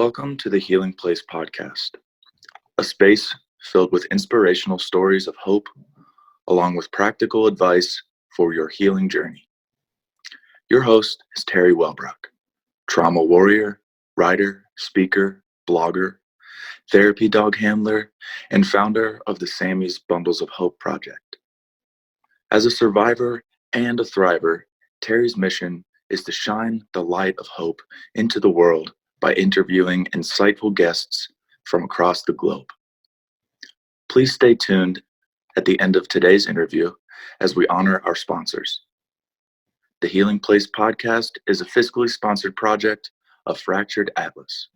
Welcome to the Healing Place podcast, a space filled with inspirational stories of hope, along with practical advice for your healing journey. Your host is Teri Wellbrock, trauma warrior, writer, speaker, blogger, therapy dog handler, and founder of the Sammy's Bundles of Hope project. As a survivor and a thriver, Teri's mission is to shine the light of hope into the world by interviewing insightful guests from across the globe. Please stay tuned at the end of today's interview as we honor our sponsors. The Healing Place podcast is a fiscally sponsored project of Fractured Atlas.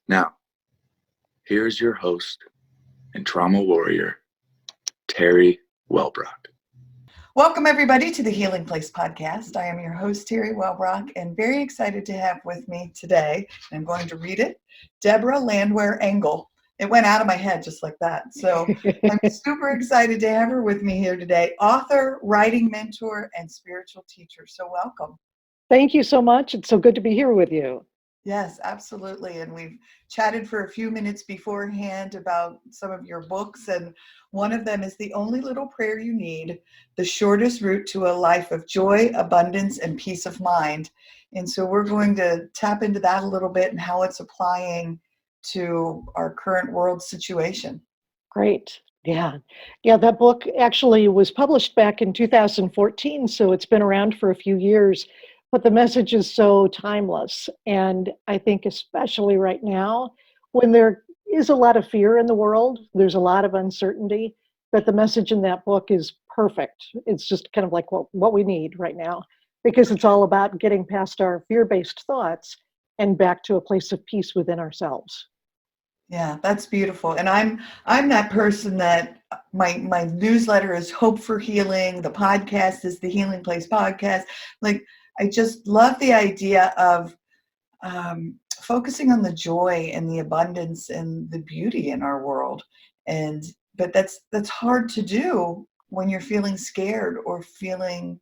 Now, here's your host and trauma warrior, Teri Wellbrock. Welcome, everybody, to the Healing Place podcast. I am your host, Teri Wellbrock, and very excited to have with me today, I'm going to read it, Debra Landwehr Engle. It went out of my head just like that. So I'm super excited to have her with me here today. Author, writing mentor, and spiritual teacher. So welcome. Thank you so much. It's so good to be here with you. Yes, absolutely. And we've chatted for a few minutes beforehand about some of your books. And one of them is The Only Little Prayer You Need, The Shortest Route to a Life of Joy, Abundance, and Peace of Mind. And so we're going to tap into that a little bit and how it's applying to our current world situation. Great. Yeah, that book actually was published back in 2014, so it's been around for a few years. But the message is so timeless. And I think especially right now, when there is a lot of fear in the world, there's a lot of uncertainty, that the message in that book is perfect. It's just kind of like what we need right now, because it's all about getting past our fear-based thoughts and back to a place of peace within ourselves. Yeah, that's beautiful. And I'm that person that my newsletter is Hope for Healing. The podcast is the Healing Place podcast. Like, I just love the idea of focusing on the joy and the abundance and the beauty in our world. But that's hard to do when you're feeling scared or feeling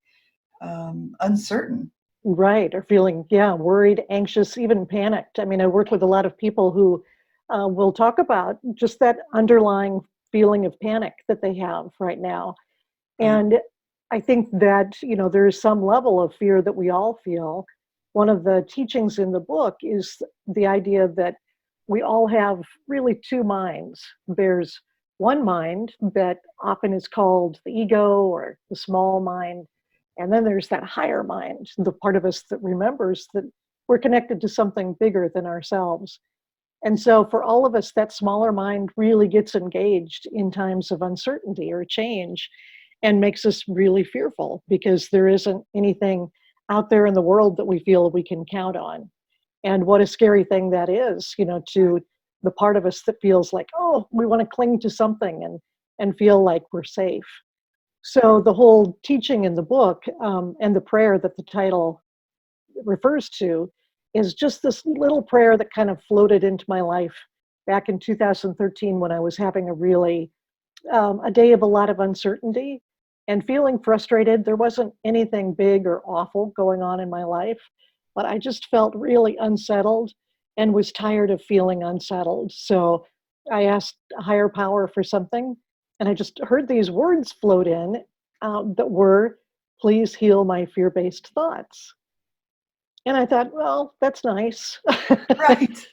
uncertain. Right, or feeling, worried, anxious, even panicked. I mean, I work with a lot of people who will talk about just that underlying feeling of panic that they have right now. And I think that, there is some level of fear that we all feel. One of the teachings in the book is the idea that we all have really two minds. There's one mind that often is called the ego or the small mind. And then there's that higher mind, the part of us that remembers that we're connected to something bigger than ourselves. And so for all of us, that smaller mind really gets engaged in times of uncertainty or change, and makes us really fearful because there isn't anything out there in the world that we feel we can count on. And what a scary thing that is, to the part of us that feels like, oh, we want to cling to something and feel like we're safe. So the whole teaching in the book and the prayer that the title refers to is just this little prayer that kind of floated into my life back in 2013 when I was having a day of a lot of uncertainty and feeling frustrated. There wasn't anything big or awful going on in my life, but I just felt really unsettled and was tired of feeling unsettled. So I asked a higher power for something, and I just heard these words float in that were, please heal my fear-based thoughts. And I thought, well, that's nice. Right.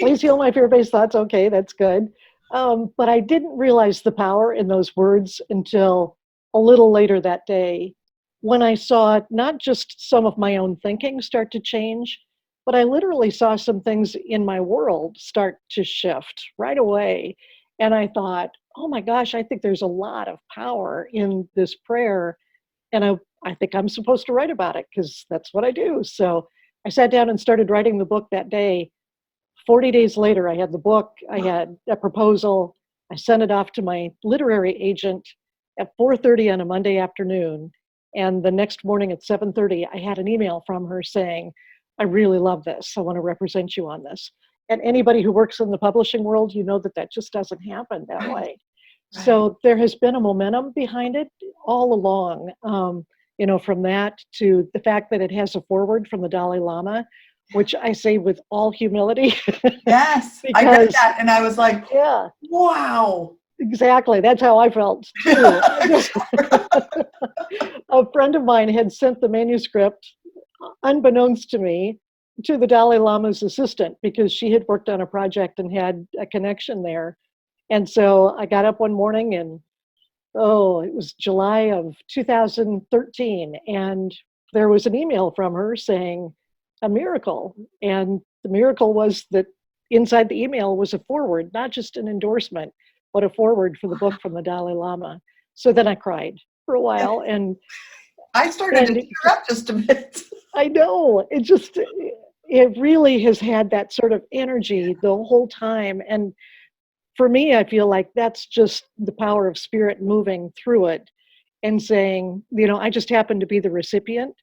Please heal my fear-based thoughts. Okay, that's good. But I didn't realize the power in those words until a little later that day, when I saw not just some of my own thinking start to change, but I literally saw some things in my world start to shift right away. And I thought, oh my gosh, I think there's a lot of power in this prayer. And I think I'm supposed to write about it because that's what I do. So I sat down and started writing the book that day. 40 days later, I had the book, I had a proposal, I sent it off to my literary agent at 4:30 on a Monday afternoon. And the next morning at 7:30, I had an email from her saying, I really love this. I want to represent you on this. And anybody who works in the publishing world, that just doesn't happen that way. Right. So there has been a momentum behind it all along, from that to the fact that it has a foreword from the Dalai Lama, which I say with all humility. Yes, I read Because, that and I was like, yeah, wow. exactly. That's how I felt too. A friend of mine had sent the manuscript, unbeknownst to me, to the Dalai Lama's assistant because she had worked on a project and had a connection there. And so I got up one morning and, oh, it was July of 2013. And there was an email from her saying a miracle. And the miracle was that inside the email was a foreword, not just an endorsement, but a foreword for the book from the Dalai Lama. So then I cried for a while. I started to And tear up just a bit. I know it really has had that sort of energy the whole time. And for me, I feel like that's just the power of spirit moving through it and saying, I just happened to be the recipient,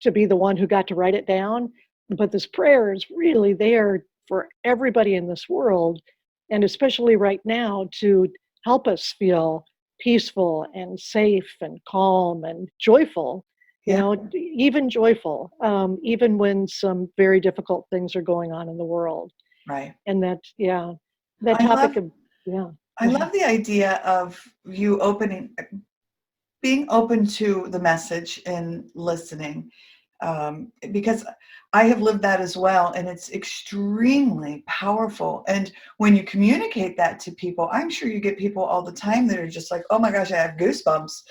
to be the one who got to write it down. But this prayer is really there for everybody in this world, and especially right now, to help us feel peaceful and safe and calm and joyful, even joyful, even when some very difficult things are going on in the world. Right. And that I topic love, of, yeah. I love the idea of you being open to the message and listening, because I have lived that as well, and it's extremely powerful. And when you communicate that to people, I'm sure you get people all the time that are just like, oh my gosh, I have goosebumps.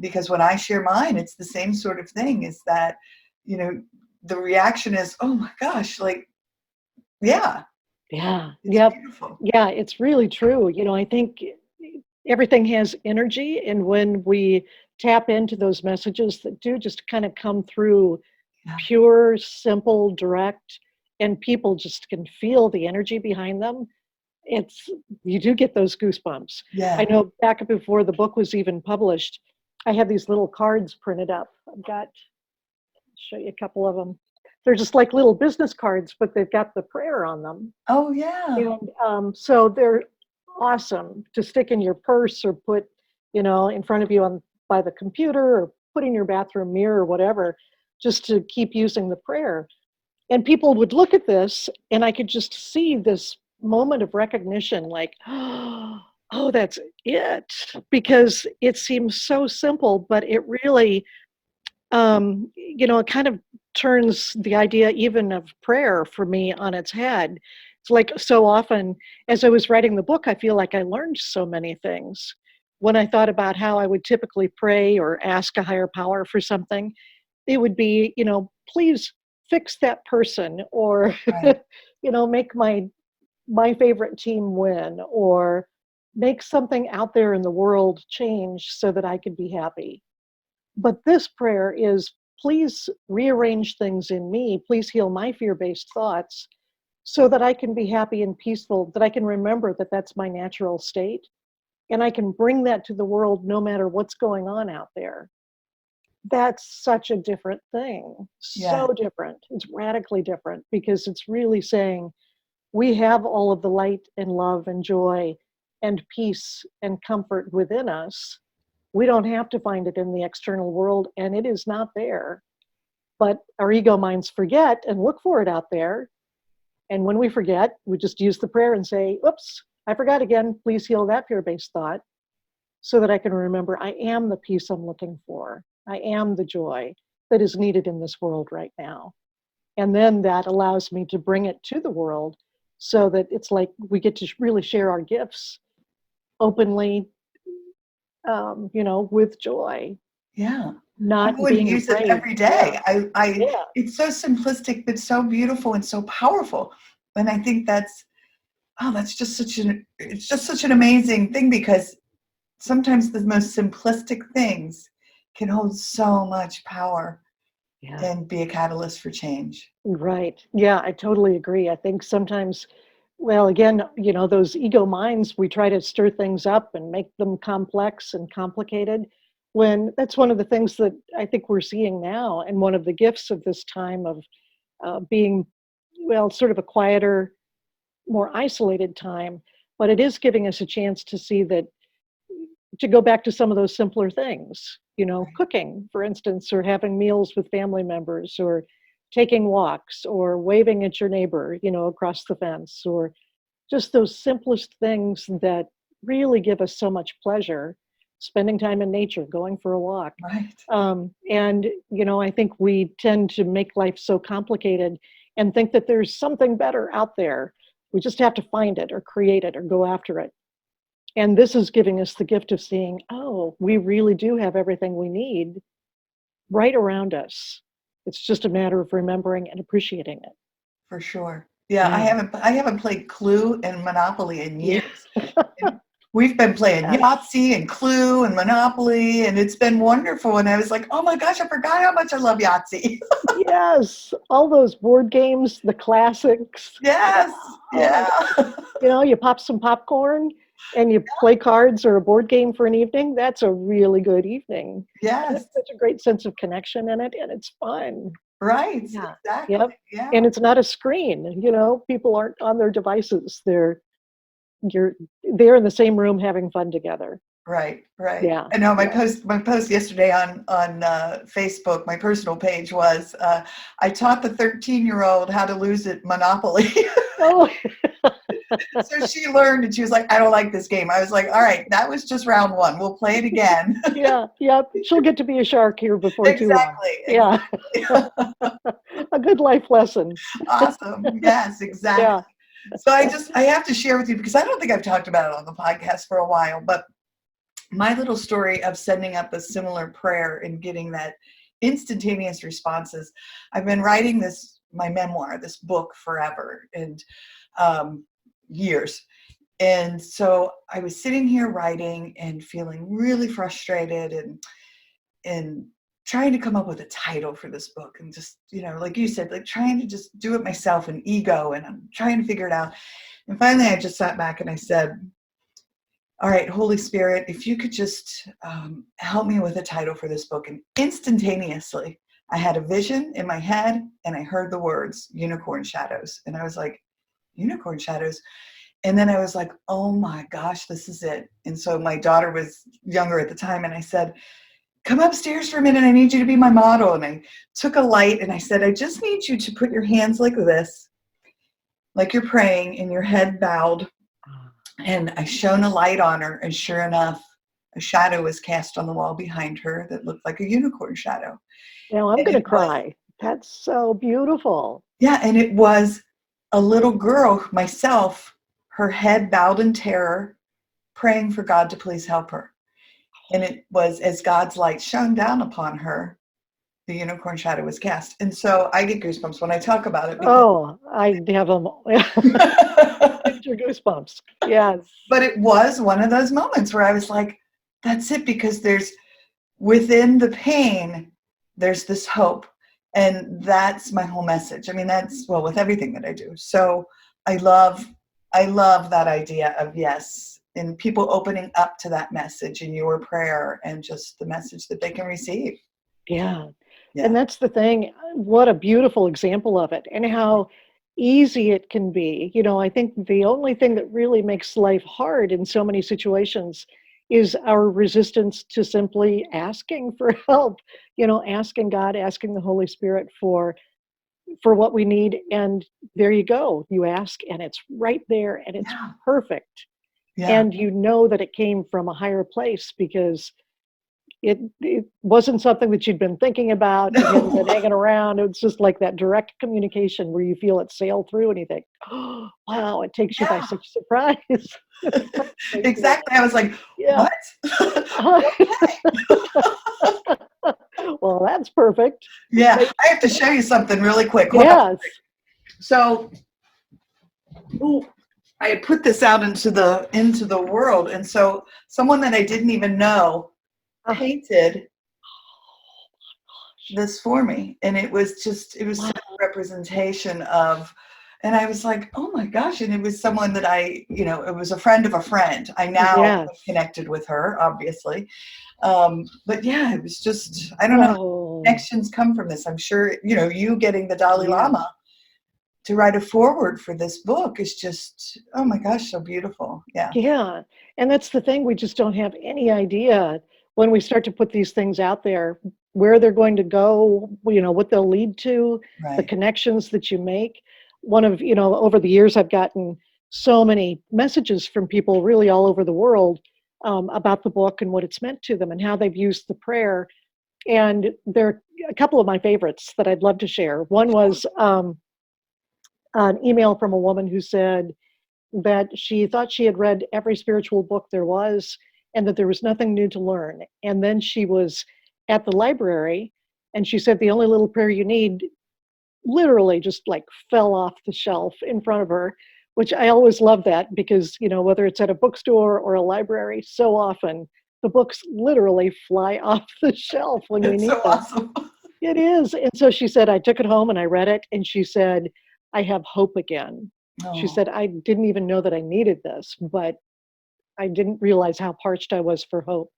Because when I share mine, it's the same sort of thing, is that, the reaction is, oh my gosh, like, yeah. Yeah. It's Yep. beautiful. Yeah, it's really true. I think everything has energy, and when we tap into those messages that do just kind of come through Yeah. pure, simple, direct, and people just can feel the energy behind them, you do get those goosebumps. Yeah. I know back before the book was even published, I had these little cards printed up. I'll show you a couple of them. They're just like little business cards, but they've got the prayer on them. Oh yeah. And so they're awesome to stick in your purse or put, in front of you by the computer, or put in your bathroom mirror or whatever, just to keep using the prayer. And people would look at this, and I could just see this moment of recognition, like, oh, that's it, because it seems so simple, but it really, it kind of turns the idea even of prayer for me on its head. It's like, so often as I was writing the book, I feel like I learned so many things. When I thought about how I would typically pray or ask a higher power for something, it would be, please fix that person, or, Right. make my favorite team win, or make something out there in the world change so that I could be happy. But this prayer is, please rearrange things in me. Please heal my fear-based thoughts so that I can be happy and peaceful, that I can remember that that's my natural state, and I can bring that to the world no matter what's going on out there. That's such a different thing. Yeah. So different. It's radically different, because it's really saying we have all of the light and love and joy and peace and comfort within us. We don't have to find it in the external world, and it is not there. But our ego minds forget and look for it out there. And when we forget, we just use the prayer and say, oops, I forgot again. Please heal that fear-based thought so that I can remember I am the peace I'm looking for. I am the joy that is needed in this world right now. And then that allows me to bring it to the world, so that it's like we get to really share our gifts openly, with joy. Yeah. Not I would being use it afraid. every day. Yeah. It's so simplistic, but so beautiful and so powerful. And I think that's just it's just such an amazing thing, because sometimes the most simplistic things can hold so much power Yeah. and be a catalyst for change. Right. Yeah, I totally agree. I think sometimes, well, again, those ego minds, we try to stir things up and make them complex and complicated, when that's one of the things that I think we're seeing now. And one of the gifts of this time of being, well, sort of a quieter, more isolated time, but it is giving us a chance to see that, to go back to some of those simpler things, cooking, for instance, or having meals with family members, or taking walks or waving at your neighbor, across the fence, or just those simplest things that really give us so much pleasure. Spending time in nature, going for a walk. Right. And, I think we tend to make life so complicated and think that there's something better out there. We just have to find it or create it or go after it. And this is giving us the gift of seeing, oh, we really do have everything we need right around us. It's just a matter of remembering and appreciating it. For sure. Yeah, Yeah. I haven't played Clue and Monopoly in years. Yeah. We've been playing Yes. Yahtzee and Clue and Monopoly, and it's been wonderful. And I was like, oh my gosh, I forgot how much I love Yahtzee. Yes, all those board games, the classics. Yes. Yeah. You pop some popcorn and you play cards or a board game for an evening. That's a really good evening. Yes. There's such a great sense of connection in it, and it's fun. Right. Yeah. Exactly. Yep. Yeah. And it's not a screen. People aren't on their devices. They're in the same room having fun together. Right. Yeah. I know my post yesterday on Facebook, my personal page was, I taught the 13-year-old how to lose at Monopoly. Oh. So she learned, and she was like, I don't like this game. I was like, all right, that was just round one. We'll play it again. Yeah. She'll get to be a shark here before too long. Exactly. Yeah. A good life lesson. Awesome. Yes, exactly. Yeah. So I have to share with you, because I don't think I've talked about it on the podcast for a while, but my little story of sending up a similar prayer and getting that instantaneous responses. I've been writing my memoir, this book, forever, and years. And so I was sitting here writing and feeling really frustrated and trying to come up with a title for this book, and just, like you said, like trying to just do it myself, and ego, and I'm trying to figure it out. And finally I just sat back and I said, all right, Holy Spirit, if you could just help me with a title for this book. And instantaneously I had a vision in my head, and I heard the words unicorn shadows. And I was like, unicorn shadows. And then I was like, oh my gosh, this is it. And so my daughter was younger at the time, and I said, come upstairs for a minute. I need you to be my model. And I took a light and I said, I just need you to put your hands like this, like you're praying, and your head bowed. And I shone a light on her, and sure enough, a shadow was cast on the wall behind her that looked like a unicorn shadow. Now I'm going to cry. That's so beautiful. Yeah, and it was a little girl, myself, her head bowed in terror, praying for God to please help her. And it was as God's light shone down upon her, the unicorn shadow was cast. And so I get goosebumps when I talk about it. Oh, I have them. Your goosebumps. Yes. But it was one of those moments where I was like, that's it, because there's, within the pain, there's this hope. And that's my whole message. I mean, that's, well, with everything that I do. So I love that idea of, yes, and people opening up to that message in your prayer, and just the message that they can receive. Yeah. And that's the thing. What a beautiful example of it, and how easy it can be. I think the only thing that really makes life hard in so many situations is our resistance to simply asking for help, asking God, asking the Holy Spirit for what we need. And there you go. You ask, and it's right there, and it's perfect. Yeah. And that it came from a higher place, because it wasn't something that you'd been thinking about, you hadn't been hanging around. It's just like that direct communication where you feel it sail through, and you think, oh, wow, it takes you by such surprise. Exactly. I was like, what? Well, that's perfect. Yeah. I have to show you something really quick. Yes. So I had put this out into the world. And so someone that I didn't even know painted this for me. And it was such a representation of, and I was like, oh my gosh. And it was someone that it was a friend of a friend. I now am connected with her, obviously. But yeah, it was just, I don't know, connections come from this. I'm sure, you getting the Dalai Lama to write a foreword for this book is just, oh my gosh, so beautiful. Yeah. Yeah. And that's the thing. We just don't have any idea when we start to put these things out there, where they're going to go, what they'll lead to, the Right. connections that you make. Over the years, I've gotten so many messages from people really all over the world about the book and what it's meant to them and how they've used the prayer. And there are a couple of my favorites that I'd love to share. One was an email from a woman who said that she thought she had read every spiritual book there was and that there was nothing new to learn. And then she was at the library and she said the only little prayer you need literally just like fell off the shelf in front of her, which I always love that because, whether it's at a bookstore or a library, so often the books literally fly off the shelf when we It's need so them. awesome. It is. And so she said, I took it home and I read it. And she said, I have hope again. She said, I didn't even know that I needed this, but I didn't realize how parched I was for hope.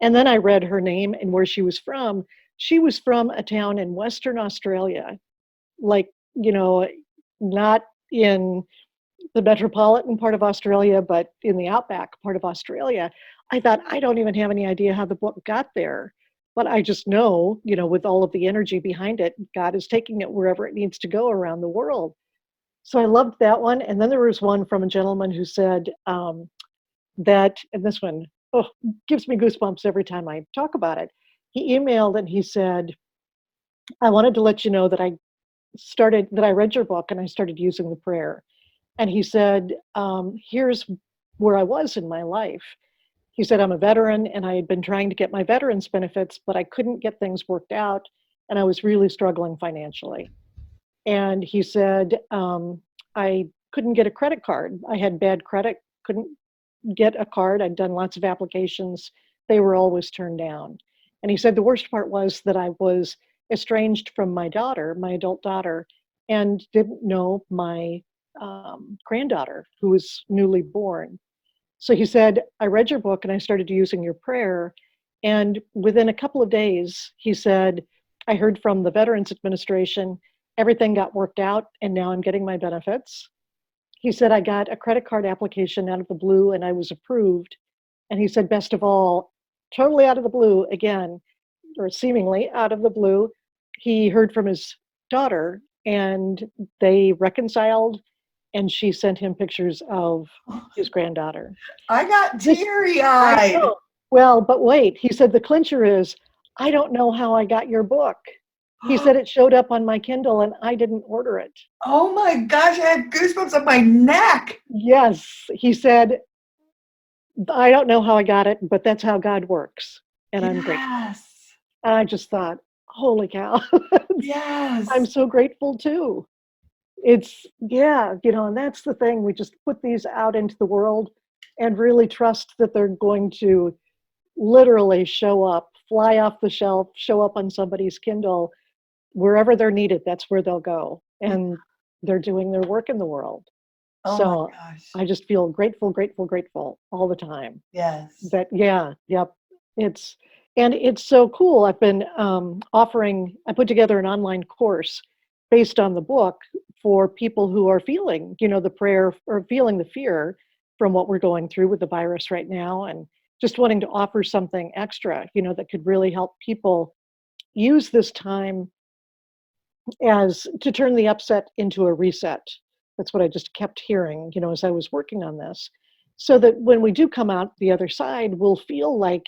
And then I read her name and where she was from. She was from a town in Western Australia, like, not in the metropolitan part of Australia, but in the outback part of Australia. I thought, I don't even have any idea how the book got there. But I just know, with all of the energy behind it, God is taking it wherever it needs to go around the world. So I loved that one. And then there was one from a gentleman who said that, and this one gives me goosebumps every time I talk about it. He emailed and he said, I wanted to let you know that I read your book and I started using the prayer. And he said, here's where I was in my life. He said, I'm a veteran and I had been trying to get my veterans benefits, but I couldn't get things worked out. And I was really struggling financially. And he said, I couldn't get a credit card. I had bad credit, couldn't get a card. I'd done lots of applications. They were always turned down. And he said the worst part was that I was estranged from my daughter, my adult daughter, and didn't know my granddaughter who was newly born. So he said, I read your book and I started using your prayer. And within a couple of days, he said, I heard from the Veterans Administration, everything got worked out and now I'm getting my benefits. He said, I got a credit card application out of the blue and I was approved. And he said, best of all, totally out of the blue again, or seemingly out of the blue, he heard from his daughter and they reconciled and she sent him pictures of his granddaughter. I got teary-eyed. Well, but wait, he said the clincher is, I don't know how I got your book. He said it showed up on my Kindle and I didn't order it. Oh my gosh, I had goosebumps on my neck. Yes, he said, I don't know how I got it, but that's how God works. And I'm grateful. Yes. And I just thought, holy cow. Yes. I'm so grateful too. It's, and that's the thing. We just put these out into the world and really trust that they're going to literally show up, fly off the shelf, show up on somebody's Kindle. Wherever they're needed, that's where they'll go. And they're doing their work in the world. Oh So my gosh. I just feel grateful all the time. Yes. That, it's so cool. I've been I put together an online course based on the book for people who are feeling, the prayer or feeling the fear from what we're going through with the virus right now. And just wanting to offer something extra, that could really help people use this time as to turn the upset into a reset. That's what I just kept hearing, as I was working on this. So that when we do come out the other side, we'll feel like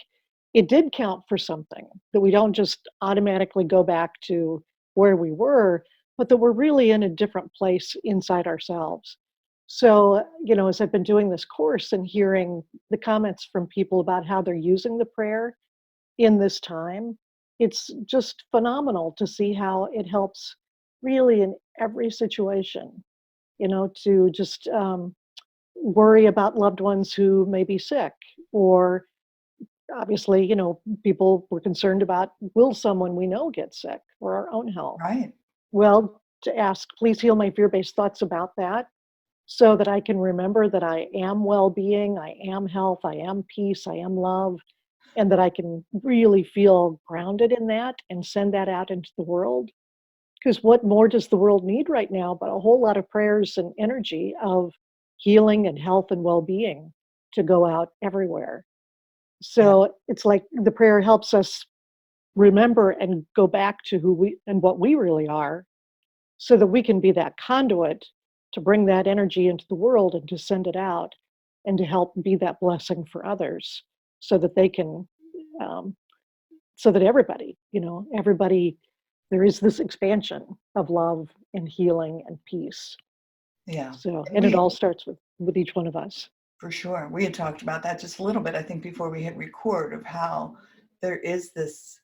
it did count for something, that we don't just automatically go back to where we were, but that we're really in a different place inside ourselves. So, as I've been doing this course and hearing the comments from people about how they're using the prayer in this time, it's just phenomenal to see how it helps really in every situation, to just worry about loved ones who may be sick, or obviously, people were concerned about, will someone we know get sick, or our own health? Right. Well, to ask, please heal my fear-based thoughts about that, so that I can remember that I am well-being, I am health, I am peace, I am love, and that I can really feel grounded in that and send that out into the world. Because what more does the world need right now but a whole lot of prayers and energy of healing and health and well-being to go out everywhere. So it's like the prayer helps us remember and go back to who we and what we really are, so that we can be that conduit to bring that energy into the world and to send it out and to help be that blessing for others, so that they can, um, so that everybody, everybody, there is this expansion of love and healing and peace. Yeah. So, and it all starts with each one of us. For sure. We had talked about that just a little bit, I think, before we hit record, of how there is this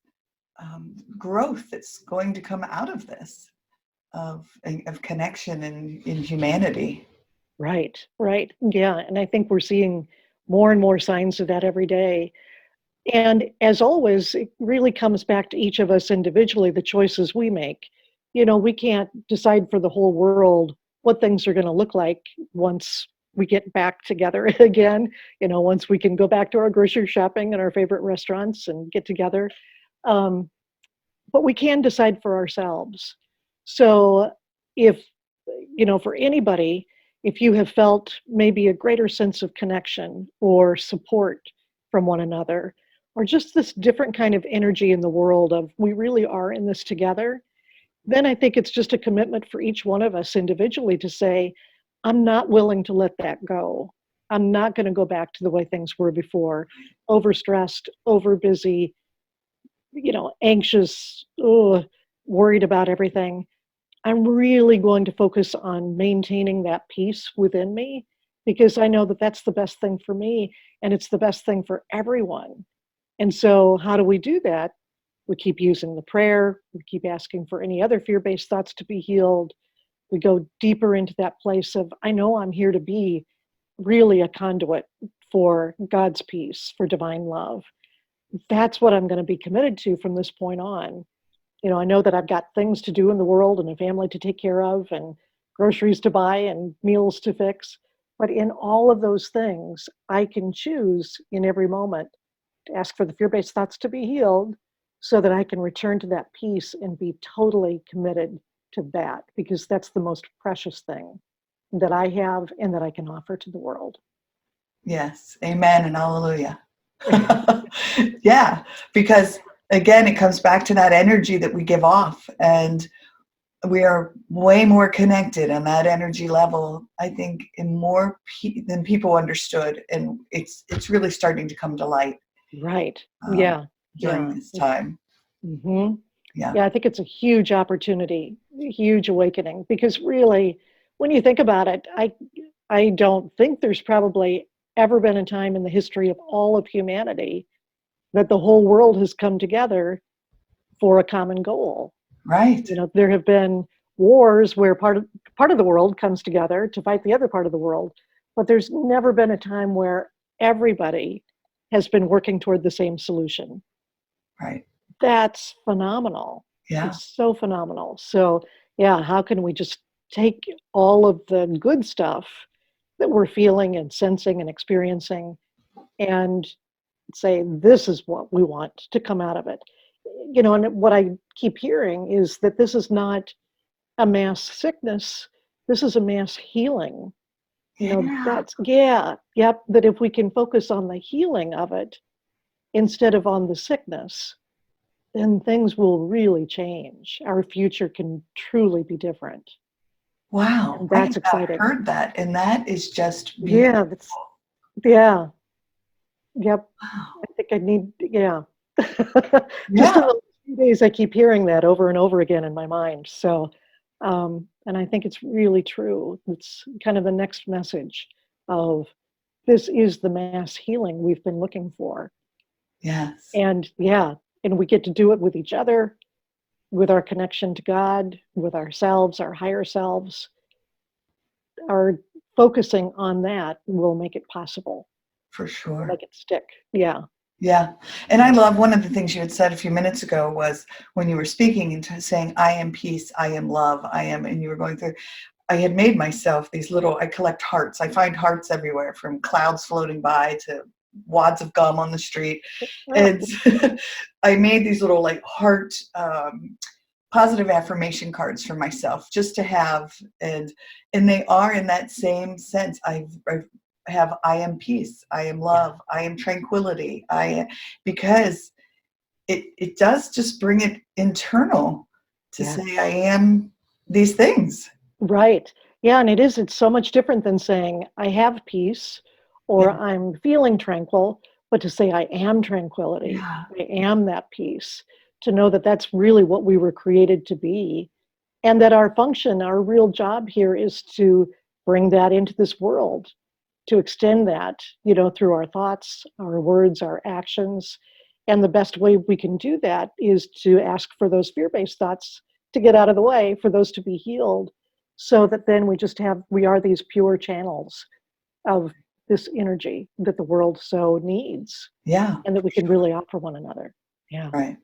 growth that's going to come out of this, of connection in humanity. Right, right. Yeah. And I think we're seeing more and more signs of that every day. And as always, it really comes back to each of us individually, the choices we make. We can't decide for the whole world what things are going to look like once we get back together again, once we can go back to our grocery shopping and our favorite restaurants and get together. But we can decide for ourselves. So if, for anybody, if you have felt maybe a greater sense of connection or support from one another, or just this different kind of energy in the world of we really are in this together, then I think it's just a commitment for each one of us individually to say, I'm not willing to let that go. I'm not going to go back to the way things were before, overstressed, overbusy, anxious, worried about everything. I'm really going to focus on maintaining that peace within me, because I know that that's the best thing for me and it's the best thing for everyone. And so how do we do that? We keep using the prayer. We keep asking for any other fear-based thoughts to be healed. We go deeper into that place of, I know I'm here to be really a conduit for God's peace, for divine love. That's what I'm going to be committed to from this point on. I know that I've got things to do in the world and a family to take care of and groceries to buy and meals to fix. But in all of those things, I can choose in every moment to ask for the fear-based thoughts to be healed, so that I can return to that peace and be totally committed to that, because that's the most precious thing that I have and that I can offer to the world. Yes. Amen and hallelujah. Yeah, because again, it comes back to that energy that we give off, and we are way more connected on that energy level, I think, in more than people understood, and it's really starting to come to light. Right. Yeah. During this time. Mm-hmm. Yeah. Yeah, I think it's a huge opportunity, a huge awakening, because really, when you think about it, I don't think there's probably ever been a time in the history of all of humanity that the whole world has come together for a common goal. Right. There have been wars where part of the world comes together to fight the other part of the world, but there's never been a time where everybody has been working toward the same solution. Right. That's phenomenal. Yeah. It's so phenomenal. So, yeah, how can we just take all of the good stuff that we're feeling and sensing and experiencing and say, this is what we want to come out of it? And what I keep hearing is that this is not a mass sickness. This is a mass healing. That if we can focus on the healing of it instead of on the sickness, then things will really change. Our future can truly be different. Wow. And that's exciting. I've heard that, and that is just beautiful. Yeah. Yep. Wow. I think I need, just in the few days I keep hearing that over and over again in my mind. So, and I think it's really true. It's kind of the next message of, this is the mass healing we've been looking for. Yes. And we get to do it with each other, with our connection to God, with ourselves, our higher selves. Our focusing on that will make it possible. For sure. Make it stick. Yeah. Yeah. And I love, one of the things you had said a few minutes ago was when you were speaking and saying, I am peace, I am love, and you were going through, I had made myself these I collect hearts. I find hearts everywhere, from clouds floating by to wads of gum on the street. And I made these little heart positive affirmation cards for myself just to have, and they are in that same sense. I have I am peace, I am love, I am tranquility, because it does just bring it internal to say I am these things. Right. Yeah, and it's so much different than saying I have peace or I'm feeling tranquil, but to say I am tranquility, I am that peace, to know that that's really what we were created to be, and that our function, our real job here is to bring that into this world, to extend that, through our thoughts, our words, our actions. And the best way we can do that is to ask for those fear-based thoughts to get out of the way, for those to be healed, so that then we are these pure channels of this energy that the world so needs. Yeah. And that we can really offer one another. Yeah. Right.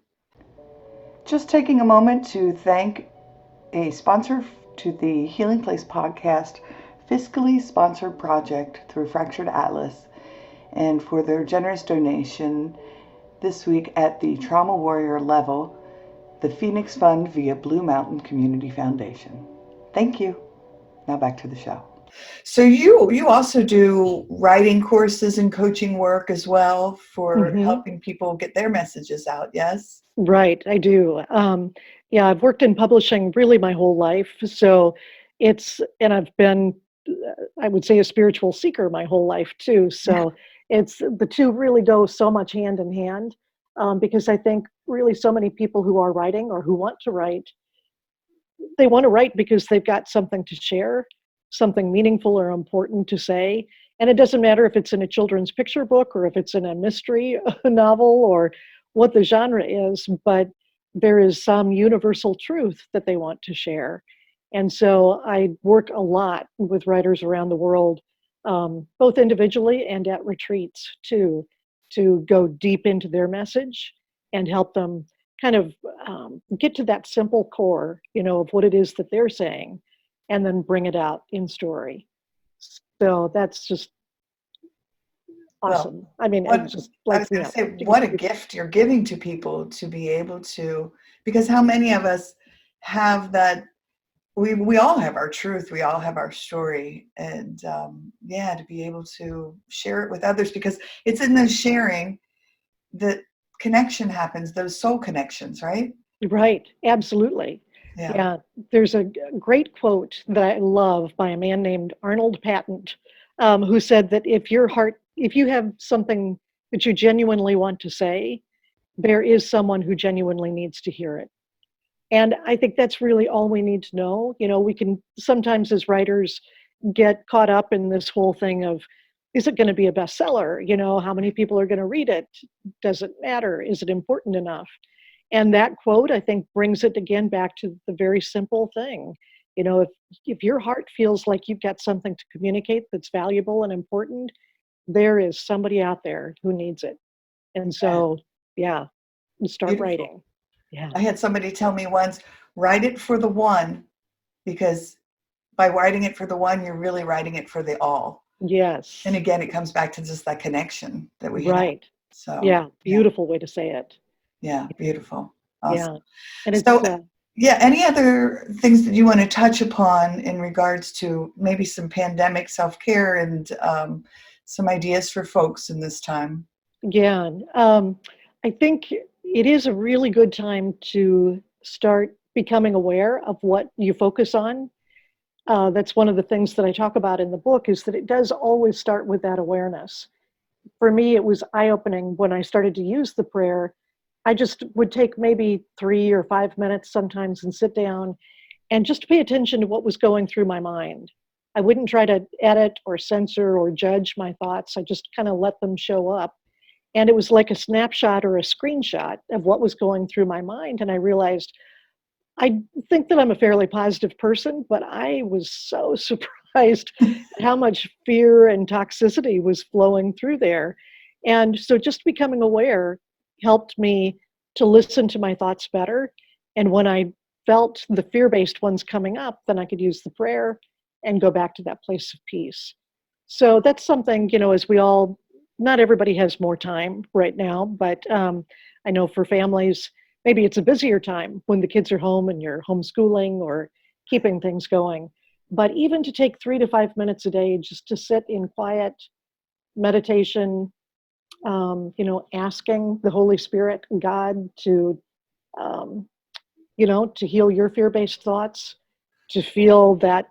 Just taking a moment to thank a sponsor to the Healing Place podcast, fiscally sponsored project through Fractured Atlas, and for their generous donation this week at the Trauma Warrior level, the Phoenix Fund via Blue Mountain Community Foundation. Thank you. Now back to the show. So you also do writing courses and coaching work as well for helping people get their messages out, yes? Right, I do. I've worked in publishing really my whole life. So I've been, I would say, a spiritual seeker my whole life too. So it's, the two really go so much hand in hand, because I think really so many people who are writing or who want to write, they want to write because they've got something to share, something meaningful or important to say. And it doesn't matter if it's in a children's picture book or if it's in a mystery novel or what the genre is, but there is some universal truth that they want to share. And so I work a lot with writers around the world, both individually and at retreats too, to go deep into their message and help them kind of get to that simple core, of what it is that they're saying, and then bring it out in story. So that's just awesome. Well, what a gift you're giving to people to be able to, because how many of us have that? We all have our truth, we all have our story, and to be able to share it with others, because it's in the sharing that connection happens, those soul connections, right? Right, absolutely. Yeah. There's a great quote that I love by a man named Arnold Patent, who said that if you have something that you genuinely want to say, there is someone who genuinely needs to hear it. And I think that's really all we need to know. We can sometimes as writers get caught up in this whole thing of, is it going to be a bestseller? How many people are going to read it? Does it matter? Is it important enough? And that quote, I think, brings it again back to the very simple thing. If your heart feels like you've got something to communicate that's valuable and important, there is somebody out there who needs it. And so, start Beautiful. Writing. Yeah. I had somebody tell me once, write it for the one, because by writing it for the one, you're really writing it for the all. Yes. And again, it comes back to just that connection that we have. Right. So beautiful way to say it. Yeah, beautiful. Awesome. Yeah. And it's any other things that you want to touch upon in regards to maybe some pandemic self-care and some ideas for folks in this time? Yeah. I think it is a really good time to start becoming aware of what you focus on. That's one of the things that I talk about in the book, is that it does always start with that awareness. For me, it was eye-opening when I started to use the prayer. I just would take maybe 3 or 5 minutes sometimes and sit down and just pay attention to what was going through my mind. I wouldn't try to edit or censor or judge my thoughts. I just kind of let them show up. And it was like a snapshot or a screenshot of what was going through my mind. And I realized, I think that I'm a fairly positive person, but I was so surprised at how much fear and toxicity was flowing through there. And so just becoming aware helped me to listen to my thoughts better. And when I felt the fear-based ones coming up, then I could use the prayer and go back to that place of peace. So that's something, as we all, not everybody has more time right now, but I know for families, maybe it's a busier time when the kids are home and you're homeschooling or keeping things going. But even to take 3 to 5 minutes a day just to sit in quiet meditation, asking the Holy Spirit, God, to, to heal your fear-based thoughts, to feel that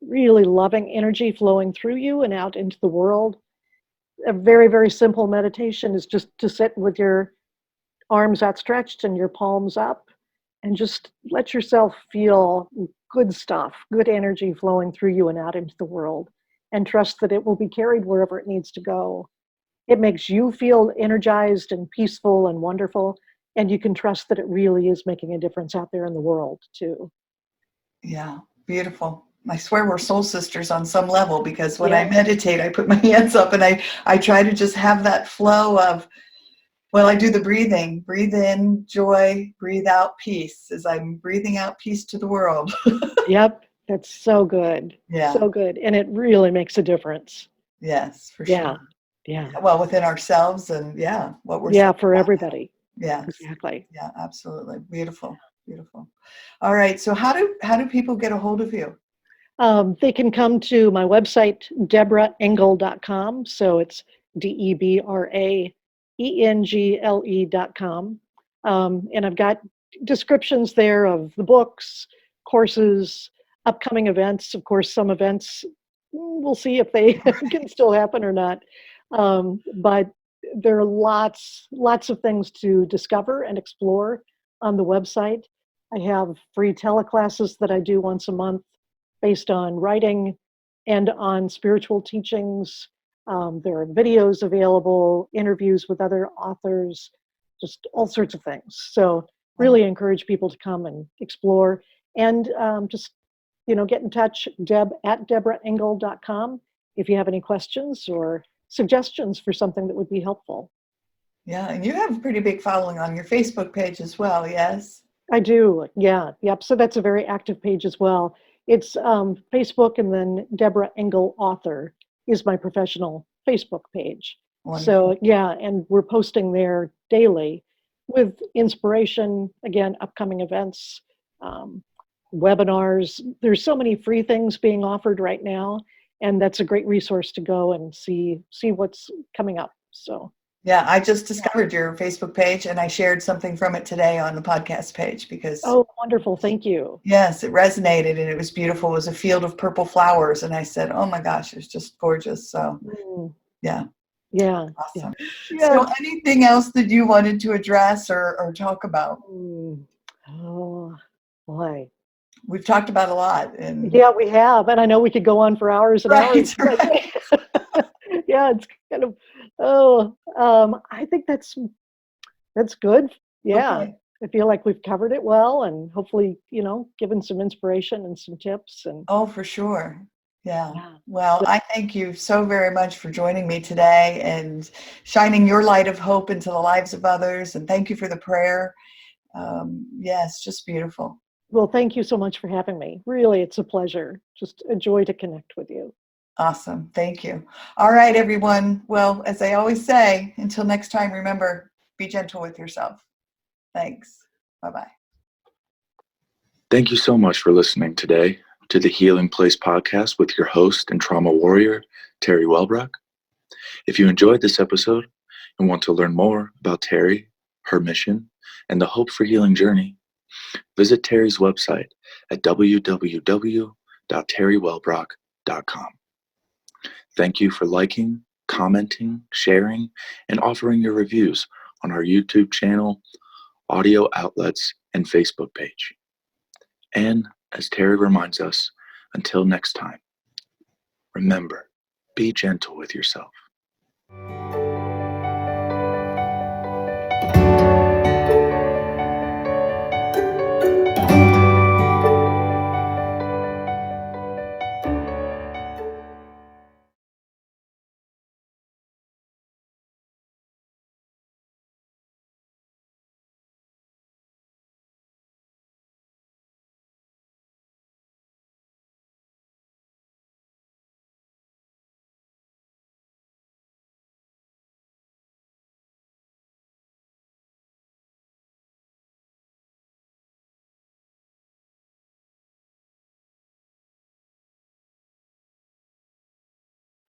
really loving energy flowing through you and out into the world. A very, very simple meditation is just to sit with your arms outstretched and your palms up and just let yourself feel good stuff, good energy flowing through you and out into the world, and trust that it will be carried wherever it needs to go. It makes you feel energized and peaceful and wonderful, and you can trust that it really is making a difference out there in the world too. Yeah, beautiful. I swear we're soul sisters on some level, because when Yeah. I meditate, I put my hands up and I try to just have that flow of, well, I do the breathing. Breathe in joy, breathe out peace, as I'm breathing out peace to the world. Yep, that's so good. Yeah. So good. And it really makes a difference. Yes, for Yeah. sure. Yeah. Well, within ourselves and what we're Yeah, saying for about everybody. that. Yeah. Exactly. Yeah, absolutely. Beautiful. Beautiful. All right. So how do people get a hold of you? They can come to my website, debraengle.com. So it's DebraEngle.com. And I've got descriptions there of the books, courses, upcoming events. Of course, some events, we'll see if they can still happen or not. But there are lots of things to discover and explore on the website. I have free teleclasses that I do once a month based on writing and on spiritual teachings. There are videos available, interviews with other authors, just all sorts of things. So really encourage people to come and explore, and just, get in touch, at DebraEngle.com, if you have any questions or suggestions for something that would be helpful. Yeah, and you have a pretty big following on your Facebook page as well, yes? I do, yeah, yep. So that's a very active page as well. It's Facebook, and then Debra Engle Author is my professional Facebook page. Wonderful. So yeah, and we're posting there daily with inspiration, again, upcoming events, webinars. There's so many free things being offered right now, and that's a great resource to go and see what's coming up. So yeah, I just discovered your Facebook page, and I shared something from it today on the podcast page because. Oh, wonderful. Thank you. Yes, it resonated and it was beautiful. It was a field of purple flowers. And I said, oh my gosh, it's just gorgeous. So yeah. Yeah. Awesome. Yeah. So anything else that you wanted to address or talk about? Oh, boy. We've talked about a lot. And yeah, we have. And I know we could go on for hours and hours. Right. Yeah, it's kind of, I think that's good. Yeah. Okay. I feel like we've covered it well, and hopefully, given some inspiration and some tips. And oh, for sure. Yeah. Well, I thank you so very much for joining me today and shining your light of hope into the lives of others. And thank you for the prayer. Yes, just beautiful. Well, thank you so much for having me. Really, it's a pleasure. Just a joy to connect with you. Awesome. Thank you. All right, everyone. Well, as I always say, until next time, remember, be gentle with yourself. Thanks. Bye-bye. Thank you so much for listening today to the Healing Place podcast with your host and trauma warrior, Teri Wellbrock. If you enjoyed this episode and want to learn more about Teri, her mission, and the Hope for Healing journey, visit Teri's website at www.teriwellbrock.com. Thank you for liking, commenting, sharing, and offering your reviews on our YouTube channel, audio outlets, and Facebook page. And as Teri reminds us, until next time, remember, be gentle with yourself.